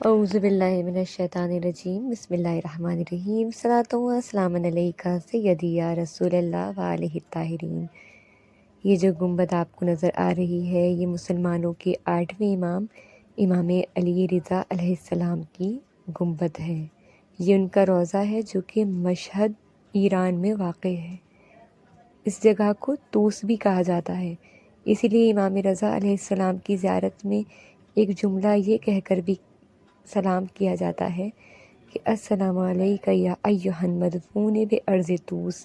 اعوذ باللہ من الشیطان الرجیم، بسم اللہ الرحمن الرحیم، صلاۃ و سلام علیک سیدی یا رسول اللہ وآلہ الطاہرین۔ یہ جو گنبد آپ کو نظر آ رہی ہے یہ مسلمانوں کے 8ویں امام امام علی رضا علیہ السلام کی گنبد ہے۔ یہ ان کا روضہ ہے جو کہ مشہد ایران میں واقع ہے۔ اس جگہ کو طوس بھی کہا جاتا ہے، اسی لیے امام رضا علیہ السلام کی زیارت میں ایک جملہ یہ کہہ کر بھی سلام کیا جاتا ہے کہ السلام علیکہ یا ایھا المدفون بارض طوس،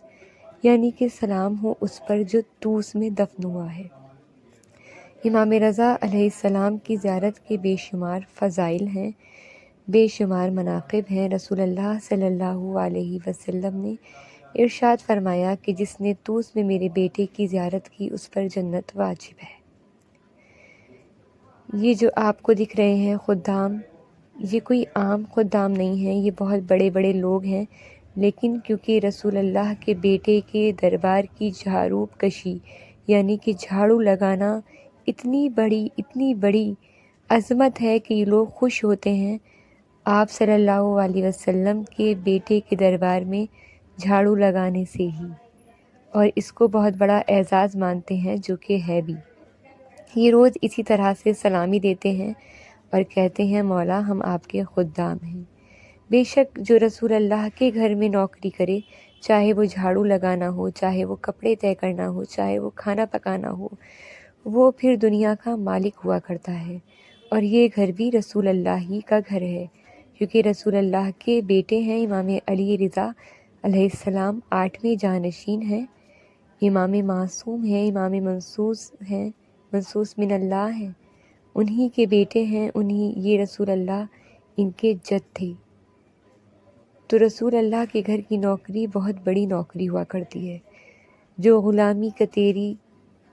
یعنی کہ سلام ہو اس پر جو طوس میں دفن ہوا ہے۔ امام رضا علیہ السلام کی زیارت کے بے شمار فضائل ہیں، بے شمار مناقب ہیں۔ رسول اللہ صلی اللہ علیہ وسلم نے ارشاد فرمایا کہ جس نے طوس میں میرے بیٹے کی زیارت کی اس پر جنت واجب ہے۔ یہ جو آپ کو دکھ رہے ہیں خدام، یہ کوئی عام خدام نہیں ہیں، یہ بہت بڑے بڑے لوگ ہیں، لیکن کیونکہ رسول اللہ کے بیٹے کے دربار کی جھاڑو کشی یعنی کہ جھاڑو لگانا اتنی بڑی عظمت ہے کہ یہ لوگ خوش ہوتے ہیں آپ صلی اللہ علیہ وسلم کے بیٹے کے دربار میں جھاڑو لگانے سے ہی، اور اس کو بہت بڑا اعزاز مانتے ہیں، جو کہ ہے بھی۔ یہ روز اسی طرح سے سلامی دیتے ہیں اور کہتے ہیں مولا ہم آپ کے خدام ہیں۔ بے شک جو رسول اللہ کے گھر میں نوکری کرے، چاہے وہ جھاڑو لگانا ہو، چاہے وہ کپڑے طے کرنا ہو، چاہے وہ کھانا پکانا ہو، وہ پھر دنیا کا مالک ہوا کرتا ہے۔ اور یہ گھر بھی رسول اللہ ہی کا گھر ہے، کیونکہ رسول اللہ کے بیٹے ہیں امام علی رضا علیہ السلام، 8ویں جانشین ہیں، امام معصوم ہیں، امام منصوص ہیں، منصوص من اللہ ہیں، انہی کے بیٹے ہیں، یہ رسول اللہ ان کے جد تھے۔ تو رسول اللہ کے گھر کی نوکری بہت بڑی نوکری ہوا کرتی ہے۔ جو غلامی کا تیری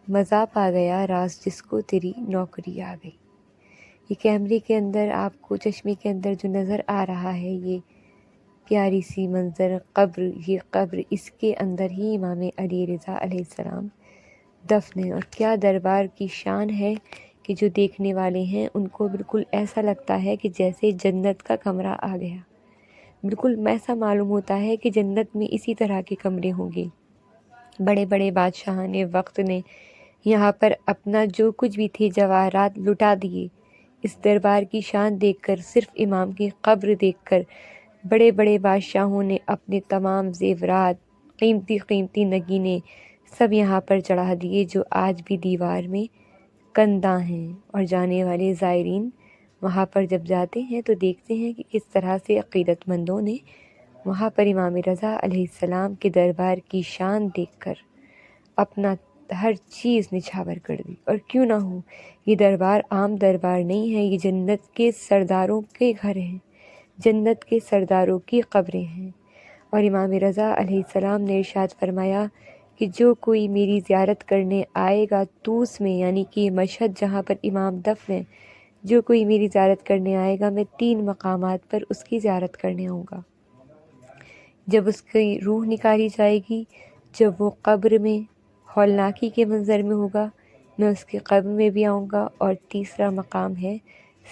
مزہ پا گیا، راز جس کو تیری نوکری آ گئی۔ یہ کیمرے کے اندر آپ کو چشمے کے اندر جو نظر آ رہا ہے یہ پیاری سی منظر قبر، یہ قبر اس کے اندر ہی امام علی رضا علیہ السلام دفن ہے۔ اور کیا دربار کی شان ہے کہ جو دیکھنے والے ہیں ان کو بالکل ایسا لگتا ہے کہ جیسے جنت کا کمرہ آ گیا، بالکل ایسا معلوم ہوتا ہے کہ جنت میں اسی طرح کے کمرے ہوں گے۔ بڑے بڑے بادشاہان وقت نے یہاں پر اپنا جو کچھ بھی تھے جواہرات لٹا دیے، اس دربار کی شان دیکھ کر، صرف امام کی قبر دیکھ کر بڑے بڑے بادشاہوں نے اپنے تمام زیورات، قیمتی نگینے سب یہاں پر چڑھا دیے، جو آج بھی دیوار میں کندہ ہیں۔ اور جانے والے زائرین وہاں پر جب جاتے ہیں تو دیکھتے ہیں کہ کس طرح سے عقیدت مندوں نے وہاں پر امام رضا علیہ السلام کے دربار کی شان دیکھ کر اپنا ہر چیز نچھاور کر دی۔ اور کیوں نہ ہو، یہ دربار عام دربار نہیں ہے، یہ جنت کے سرداروں کے گھر ہیں، جنت کے سرداروں کی قبریں ہیں۔ اور امام رضا علیہ السلام نے ارشاد فرمایا کہ جو کوئی میری زیارت کرنے آئے گا طوس میں، یعنی کہ یہ مشہد جہاں پر امام دفن ہیں، جو کوئی میری زیارت کرنے آئے گا میں 3 مقامات پر اس کی زیارت کرنے آؤں گا۔ جب اس کی روح نکالی جائے گی، جب وہ قبر میں ہولناکی کے منظر میں ہوگا، میں اس کے قبر میں بھی آؤں گا۔ اور تیسرا مقام ہے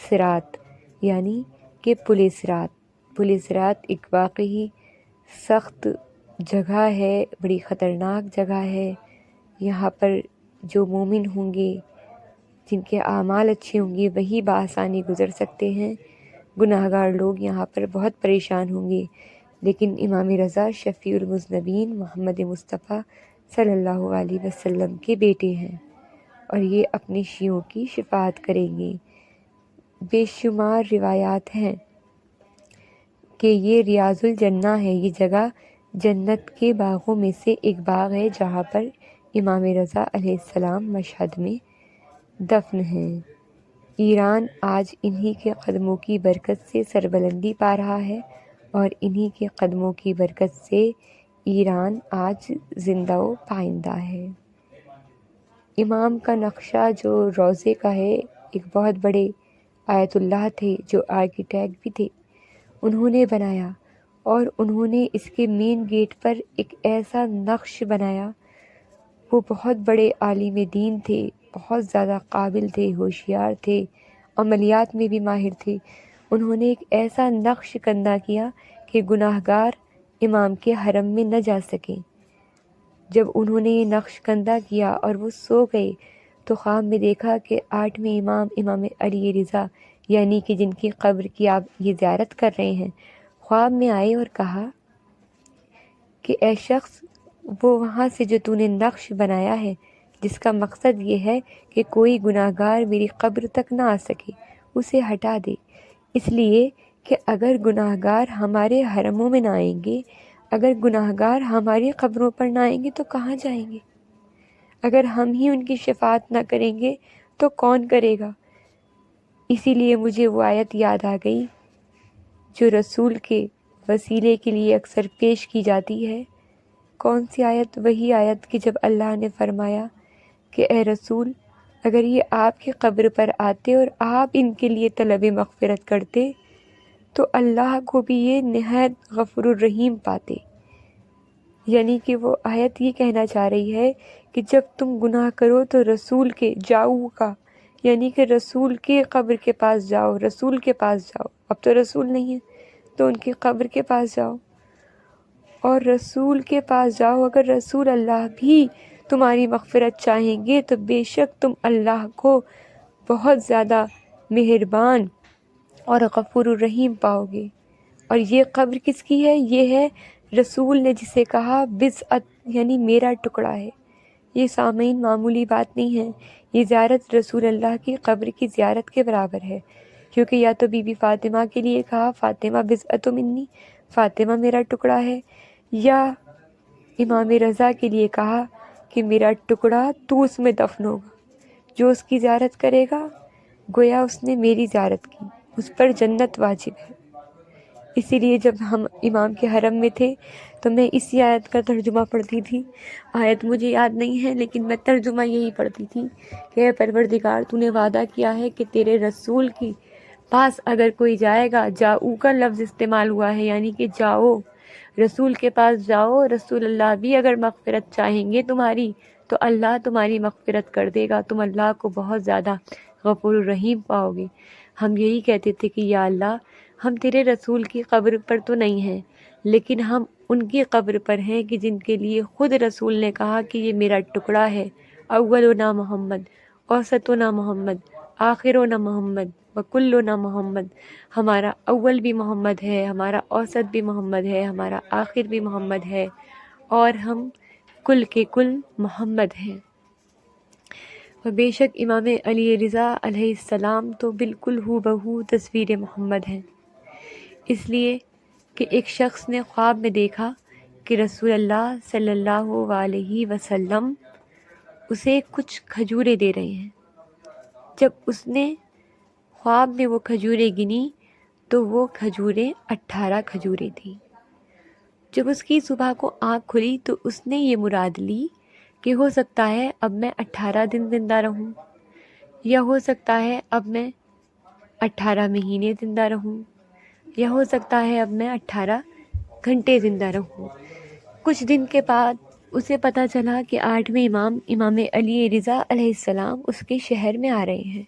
صراط، یعنی کہ پل صراط۔ پل صراط ایک واقعی سخت جگہ ہے، بڑی خطرناک جگہ ہے۔ یہاں پر جو مومن ہوں گے، جن کے اعمال اچھے ہوں گے، وہی بآسانی گزر سکتے ہیں۔ گناہ گار لوگ یہاں پر بہت پریشان ہوں گے، لیکن امام رضا شفیع المذنبین محمد مصطفیٰ صلی اللہ علیہ وسلم کے بیٹے ہیں، اور یہ اپنے شیعوں کی شفاعت کریں گے۔ بے شمار روایات ہیں کہ یہ ریاض الجنہ ہے، یہ جگہ جنت کے باغوں میں سے ایک باغ ہے جہاں پر امام رضا علیہ السلام مشہد میں دفن ہیں۔ ایران آج انہی کے قدموں کی برکت سے سربلندی پا رہا ہے، اور انہی کے قدموں کی برکت سے ایران آج زندہ و پائندہ ہے۔ امام کا نقشہ جو روضے کا ہے، ایک بہت بڑے آیت اللہ تھے جو آرکیٹیکٹ بھی تھے، انہوں نے بنایا، اور انہوں نے اس کے مین گیٹ پر ایک ایسا نقش بنایا۔ وہ بہت بڑے عالم دین تھے، بہت زیادہ قابل تھے، ہوشیار تھے، عملیات میں بھی ماہر تھے۔ انہوں نے ایک ایسا نقش کندہ کیا کہ گناہگار امام کے حرم میں نہ جا سکیں۔ جب انہوں نے یہ نقش کندہ کیا اور وہ سو گئے تو خواب میں دیکھا کہ 8ویں امام امام علی رضا یعنی کہ جن کی قبر کی آپ یہ زیارت کر رہے ہیں، خواب میں آئے اور کہا کہ اے شخص، وہ وہاں سے جو تو نے نقش بنایا ہے جس کا مقصد یہ ہے کہ کوئی گناہگار میری قبر تک نہ آ سکے، اسے ہٹا دے، اس لیے کہ اگر گناہگار ہمارے حرموں میں نہ آئیں گے، اگر گناہگار ہماری قبروں پر نہ آئیں گے تو کہاں جائیں گے؟ اگر ہم ہی ان کی شفاعت نہ کریں گے تو کون کرے گا؟ اسی لیے مجھے وہ آیت یاد آ گئی جو رسول کے وسیلے کے لیے اکثر پیش کی جاتی ہے۔ کون سی آیت؟ وہی آیت کہ جب اللہ نے فرمایا کہ اے رسول، اگر یہ آپ کی قبر پر آتے اور آپ ان کے لیے طلب مغفرت کرتے تو اللہ کو بھی یہ نہایت غفور الرحیم پاتے۔ یعنی کہ وہ آیت یہ کہنا چاہ رہی ہے کہ جب تم گناہ کرو تو رسول کے جاؤ کا، یعنی کہ رسول کے قبر کے پاس جاؤ، رسول کے پاس جاؤ۔ اب تو رسول نہیں ہے تو ان کی قبر کے پاس جاؤ اور رسول کے پاس جاؤ۔ اگر رسول اللہ بھی تمہاری مغفرت چاہیں گے تو بے شک تم اللہ کو بہت زیادہ مہربان اور غفور الرحیم پاؤ گے۔ اور یہ قبر کس کی ہے؟ یہ ہے رسول نے جسے کہا بضعت، یعنی میرا ٹکڑا ہے۔ یہ سامعین معمولی بات نہیں ہے، یہ زیارت رسول اللہ کی قبر کی زیارت کے برابر ہے، کیونکہ یا تو بی بی فاطمہ کے لیے کہا فاطمہ بضعت منی، فاطمہ میرا ٹکڑا ہے، یا امام رضا کے لیے کہا کہ میرا ٹکڑا تو اس میں دفن ہوگا، جو اس کی زیارت کرے گا گویا اس نے میری زیارت کی، اس پر جنت واجب ہے۔ اسی لیے جب ہم امام کے حرم میں تھے تو میں اسی آیت کا ترجمہ پڑھتی تھی۔ آیت مجھے یاد نہیں ہے لیکن میں ترجمہ یہی پڑھتی تھی کہ اے پروردگار، تو نے وعدہ کیا ہے کہ تیرے رسول کے پاس اگر کوئی جائے گا، جاؤ کا لفظ استعمال ہوا ہے، یعنی کہ جاؤ، رسول کے پاس جاؤ، رسول اللہ بھی اگر مغفرت چاہیں گے تمہاری تو اللہ تمہاری مغفرت کر دے گا، تم اللہ کو بہت زیادہ غفور الرحیم پاؤ گے۔ ہم یہی کہتے تھے کہ یا اللہ، ہم تیرے رسول کی قبر پر تو نہیں ہیں لیکن ہم ان کی قبر پر ہیں کہ جن کے لیے خود رسول نے کہا کہ یہ میرا ٹکڑا ہے۔ اولنا محمد، اوسطنا محمد، آخرنا محمد، وکلنا محمد۔ ہمارا اول بھی محمد ہے، ہمارا اوسط بھی محمد ہے، ہمارا آخر بھی محمد ہے، اور ہم کل کے کل محمد ہیں۔ اور بے شک امام علی رضا علیہ السلام تو بالکل ہو بہو تصویر محمد ہیں، اس لیے کہ ایک شخص نے خواب میں دیکھا کہ رسول اللہ صلی اللہ علیہ وسلم اسے کچھ کھجوریں دے رہے ہیں۔ جب اس نے خواب میں وہ کھجوریں گنی تو وہ کھجوریں 18 کھجوریں تھیں۔ جب اس کی صبح کو آنکھ کھلی تو اس نے یہ مراد لی کہ ہو سکتا ہے اب میں 18 دن زندہ رہوں، یا ہو سکتا ہے اب میں 18 مہینے زندہ رہوں، یا ہو سکتا ہے اب میں 18 گھنٹے زندہ رہوں۔ کچھ دن کے بعد اسے پتہ چلا کہ 8ویں امام امام علی رضا علیہ السلام اس کے شہر میں آ رہے ہیں۔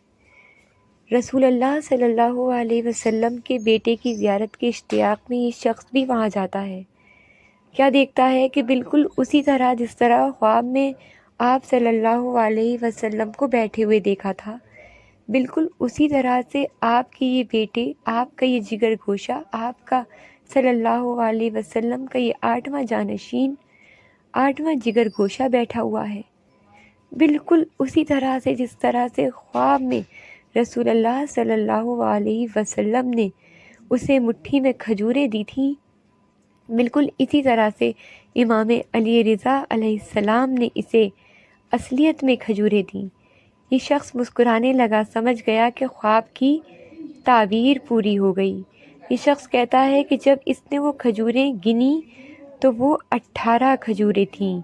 رسول اللہ صلی اللہ علیہ وسلم کے بیٹے کی زیارت کے اشتیاق میں یہ شخص بھی وہاں جاتا ہے۔ کیا دیکھتا ہے کہ بالکل اسی طرح جس طرح خواب میں آپ صلی اللہ علیہ وسلم کو بیٹھے ہوئے دیکھا تھا، بالکل اسی طرح سے آپ کے یہ بیٹے، آپ کا یہ جگر گوشہ، آپ کا صلی اللہ علیہ وسلم کا یہ 8واں جانشین، 8واں جگر گوشہ بیٹھا ہوا ہے، بالکل اسی طرح سے جس طرح سے خواب میں رسول اللہ صلی اللہ علیہ وسلم نے اسے مٹھی میں کھجوریں دی تھیں، بالکل اسی طرح سے امام علی رضا علیہ السلام نے اسے اصلیت میں کھجوریں دیں۔ یہ شخص مسکرانے لگا، سمجھ گیا کہ خواب کی تعبیر پوری ہو گئی۔ یہ شخص کہتا ہے کہ جب اس نے وہ کھجوریں گنی تو وہ 18 کھجوریں تھیں،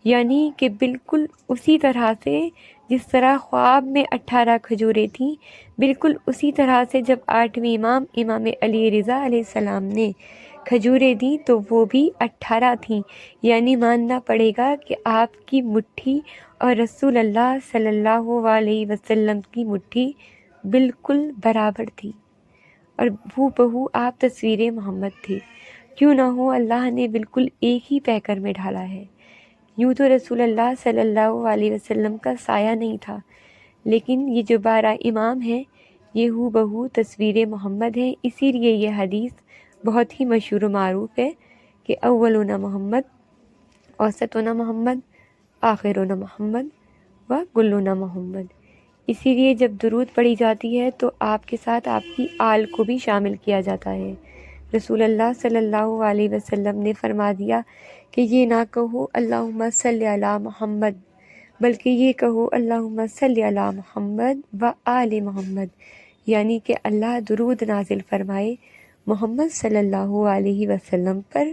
یعنی کہ بالکل اسی طرح سے جس طرح خواب میں 18 کھجوریں تھیں، بالکل اسی طرح سے جب 8ویں امام امام علی رضا علیہ السلام نے کھجوریں دیں تو وہ بھی 18 تھیں، یعنی ماننا پڑے گا کہ آپ کی مٹھی اور رسول اللہ صلی اللہ علیہ وسلم کی مٹھی بالکل برابر تھی۔ اور ہو بہو آپ تصویر محمد تھے، کیوں نہ ہو اللہ نے بالکل ایک ہی پیکر میں ڈالا ہے۔ یوں تو رسول اللہ صلی اللہ علیہ وسلم کا سایہ نہیں تھا، لیکن یہ جو 12 امام ہیں یہ ہو بہو تصویر محمد ہیں۔ اسی لیے یہ حدیث بہت ہی مشہور و معروف ہے کہ اولنا محمد، اوسطنا محمد، آخرنا محمد و کلنا محمد۔ اسی لیے جب درود پڑھی جاتی ہے تو آپ کے ساتھ آپ کی آل کو بھی شامل کیا جاتا ہے۔ رسول اللہ صلی اللہ علیہ وسلم نے فرما دیا کہ یہ نہ کہو اللہم صلی علی محمد، بلکہ یہ کہو اللہم صلی علی محمد و آل محمد، یعنی کہ اللہ درود نازل فرمائے محمد صلی اللہ علیہ وسلم پر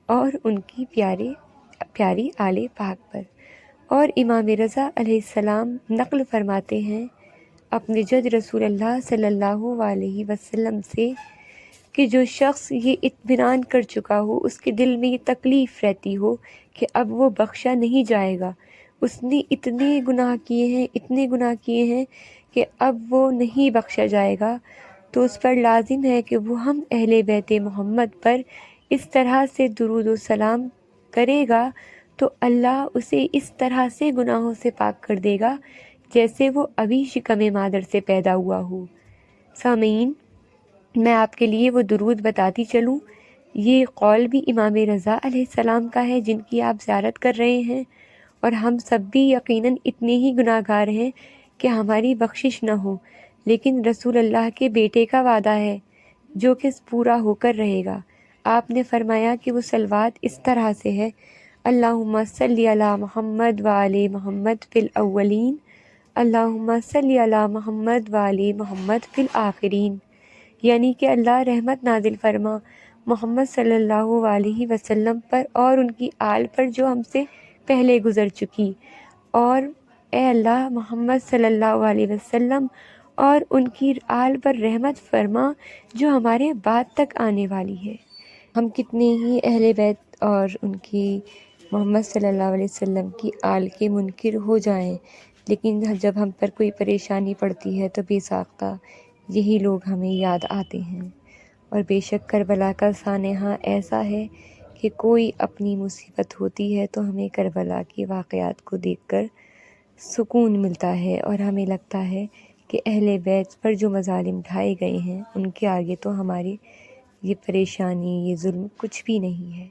اور ان کی پیاری آل پاک پر۔ اور امام رضا علیہ السلام نقل فرماتے ہیں اپنے جد رسول اللہ صلی اللہ علیہ وسلم سے کہ جو شخص یہ اطمینان کر چکا ہو، اس کے دل میں یہ تکلیف رہتی ہو کہ اب وہ بخشا نہیں جائے گا، اس نے اتنے گناہ کیے ہیں کہ اب وہ نہیں بخشا جائے گا، تو اس پر لازم ہے کہ وہ ہم اہل بیت محمد پر اس طرح سے درود و سلام کرے گا تو اللہ اسے اس طرح سے گناہوں سے پاک کر دے گا جیسے وہ ابھی شکم مادر سے پیدا ہوا ہو۔ سامعین، میں آپ کے لیے وہ درود بتاتی چلوں۔ یہ قول بھی امام رضا علیہ السلام کا ہے جن کی آپ زیارت کر رہے ہیں، اور ہم سب بھی یقیناً اتنے ہی گناہ گار ہیں کہ ہماری بخشش نہ ہو، لیکن رسول اللہ کے بیٹے کا وعدہ ہے جو کہ پورا ہو کر رہے گا۔ آپ نے فرمایا کہ وہ صلوات اس طرح سے ہے: اللہم صلی علی محمد وآل محمد فی الاولین، اللہم صلی علی محمد وآل محمد فی الآخرین، یعنی کہ اللہ رحمت نازل فرما محمد صلی اللہ علیہ وسلم پر اور ان کی آل پر جو ہم سے پہلے گزر چکی، اور اے اللہ محمد صلی اللہ علیہ وسلم اور ان کی آل پر رحمت فرما جو ہمارے بعد تک آنے والی ہے۔ ہم کتنے ہی اہل بیت اور ان کی محمد صلی اللہ علیہ وسلم کی آل کے منکر ہو جائیں، لیکن جب ہم پر کوئی پریشانی پڑتی ہے تو بے ساختہ یہی لوگ ہمیں یاد آتے ہیں۔ اور بے شک کربلا کا سانحہ ایسا ہے کہ کوئی اپنی مصیبت ہوتی ہے تو ہمیں کربلا کے واقعات کو دیکھ کر سکون ملتا ہے، اور ہمیں لگتا ہے کہ اہل بیت پر جو مظالم ڈھائے گئے ہیں ان کے آگے تو ہماری یہ پریشانی، یہ ظلم کچھ بھی نہیں ہے۔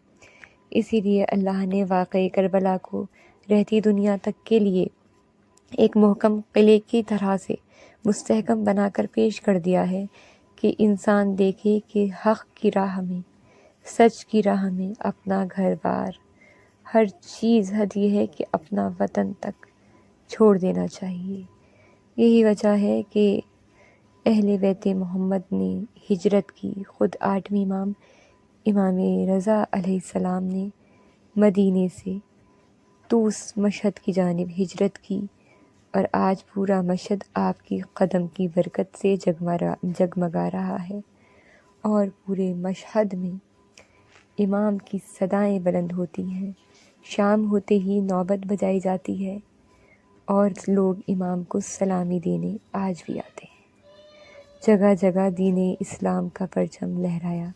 اسی لیے اللہ نے واقعہ کربلا کو رہتی دنیا تک کے لیے ایک محکم قلعے کی طرح سے مستحکم بنا کر پیش کر دیا ہے کہ انسان دیکھے کہ حق کی راہ میں، سچ کی راہ میں اپنا گھر بار، ہر چیز حد یہ ہے کہ اپنا وطن تک چھوڑ دینا چاہیے۔ یہی وجہ ہے کہ اہل بیت محمد نے ہجرت کی۔ خود 8ویں امام امام رضا علیہ السلام نے مدینے سے طوس مشہد کی جانب ہجرت کی، اور آج پورا مشہد آپ کی قدم کی برکت سے جگمگا رہا ہے، اور پورے مشہد میں امام کی صدائیں بلند ہوتی ہیں۔ شام ہوتے ہی نوبت بجائی جاتی ہے اور لوگ امام کو سلامی دینے آج بھی آتے ہیں۔ جگہ جگہ دین اسلام کا پرچم لہرایا،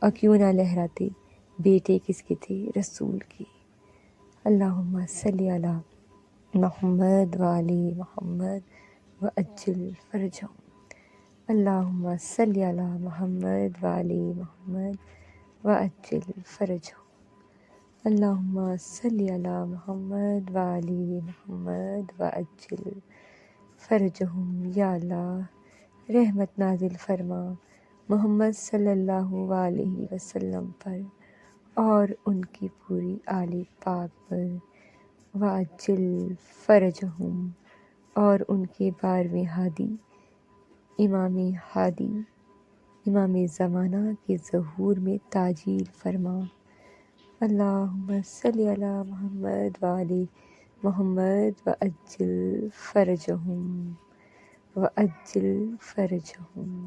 اور کیوں نہ لہراتے، بیٹے کس کے تھے؟ رسول کے۔ اللہم صلی علی محمد وآل محمد وعجل فرجہم، اللہم صلی علی محمد وآل محمد وعجل فرجہم، اللہم صلی علی محمد وآل محمد وعجل فرجہم۔ یا اللہ رحمت نازل فرما محمد صلی اللہ علیہ وسلم پر اور ان کی پوری آل پاک پر، وعجل فرجہم، اور ان کے 12ویں ہادی امام ہادی امام زمانہ کے ظہور میں تعجیل فرما۔ اللہم صلی علی محمد وآل محمد وعجل فرجہم وعجل فرجہم۔